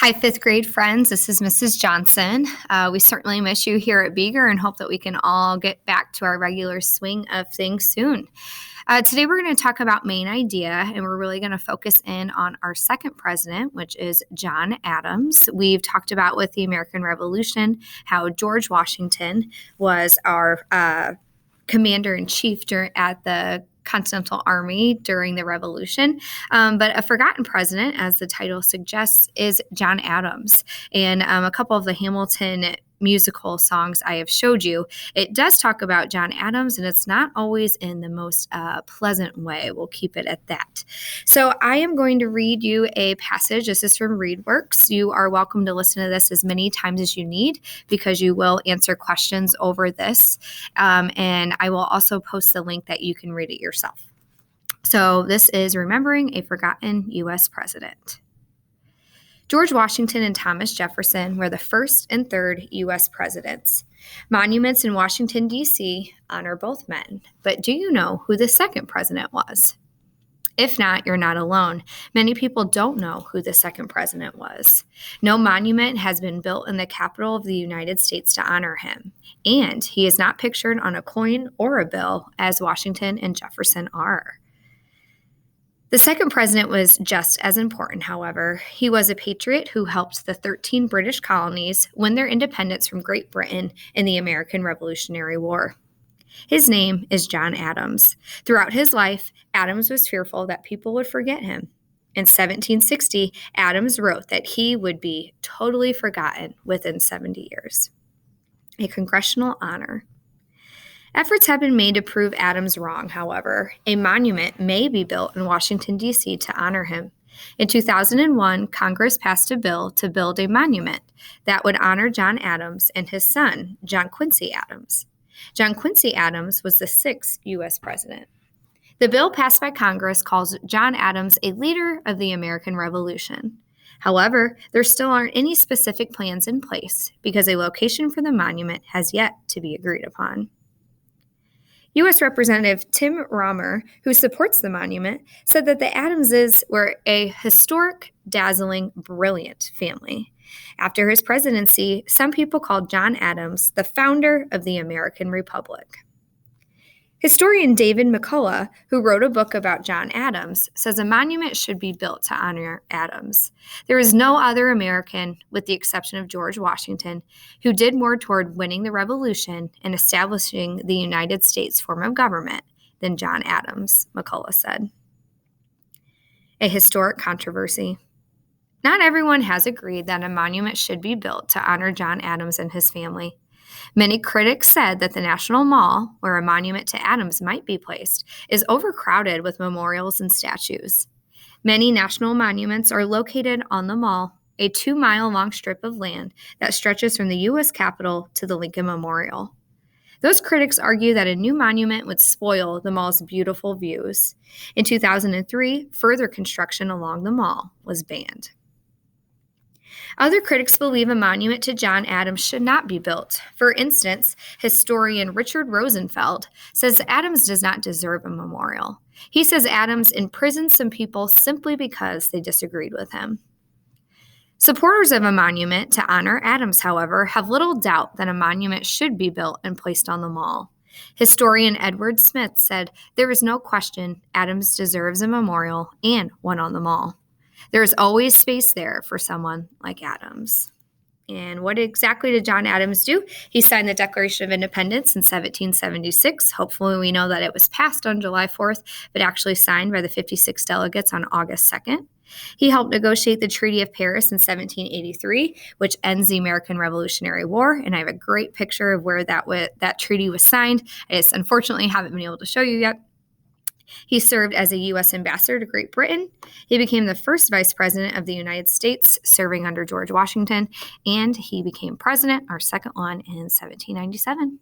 Hi, fifth grade friends. This is Mrs. Johnson. We certainly miss you here at Beager and hope that we can all get back to our regular swing of things soon. Today, we're going to talk about main idea, and we're really going to focus in on our second president, which is John Adams. We've talked about with the American Revolution how George Washington was our commander-in-chief at the Continental Army during the Revolution. But a forgotten president, as the title suggests, is John Adams. And a couple of the Hamilton musical songs I have showed you, it does talk about John Adams, and it's not always in the most pleasant way. We'll keep it at that. So I am going to read you a passage. This is from ReadWorks. You are welcome to listen to this as many times as you need because you will answer questions over this. And I will also post the link that you can read it yourself. So this is Remembering a Forgotten U.S. President. George Washington and Thomas Jefferson were the first and third U.S. presidents. Monuments in Washington, D.C. honor both men. But do you know who the second president was? If not, you're not alone. Many people don't know who the second president was. No monument has been built in the capital of the United States to honor him. And he is not pictured on a coin or a bill as Washington and Jefferson are. The second president was just as important, however. He was a patriot who helped the 13 British colonies win their independence from Great Britain in the American Revolutionary War. His name is John Adams. Throughout his life, Adams was fearful that people would forget him. In 1760, Adams wrote that he would be totally forgotten within 70 years. A congressional honor. Efforts have been made to prove Adams wrong, however. A monument may be built in Washington, D.C. to honor him. In 2001, Congress passed a bill to build a monument that would honor John Adams and his son, John Quincy Adams. John Quincy Adams was the sixth U.S. president. The bill passed by Congress calls John Adams a leader of the American Revolution. However, there still aren't any specific plans in place because a location for the monument has yet to be agreed upon. U.S. Representative Tim Romer, who supports the monument, said that the Adamses were a historic, dazzling, brilliant family. After his presidency, some people called John Adams the founder of the American Republic. Historian David McCullough, who wrote a book about John Adams, says a monument should be built to honor Adams. There is no other American, with the exception of George Washington, who did more toward winning the Revolution and establishing the United States form of government than John Adams, McCullough said. A historic controversy. Not everyone has agreed that a monument should be built to honor John Adams and his family. Many critics said that the National Mall, where a monument to Adams might be placed, is overcrowded with memorials and statues. Many national monuments are located on the Mall, a 2-mile-long strip of land that stretches from the U.S. Capitol to the Lincoln Memorial. Those critics argue that a new monument would spoil the mall's beautiful views. In 2003, further construction along the mall was banned. Other critics believe a monument to John Adams should not be built. For instance, historian Richard Rosenfeld says Adams does not deserve a memorial. He says Adams imprisoned some people simply because they disagreed with him. Supporters of a monument to honor Adams, however, have little doubt that a monument should be built and placed on the mall. Historian Edward Smith said, "There is no question Adams deserves a memorial and one on the mall. There is always space there for someone like Adams." And what exactly did John Adams do? He signed the Declaration of Independence in 1776. Hopefully we know that it was passed on July 4th, but actually signed by the 56 delegates on August 2nd. He helped negotiate the Treaty of Paris in 1783, which ends the American Revolutionary War, and I have a great picture of where that treaty was signed. I just unfortunately haven't been able to show you yet. He served as a U.S. ambassador to Great Britain. He became the first vice president of the United States, serving under George Washington, and he became president, our second one, in 1797.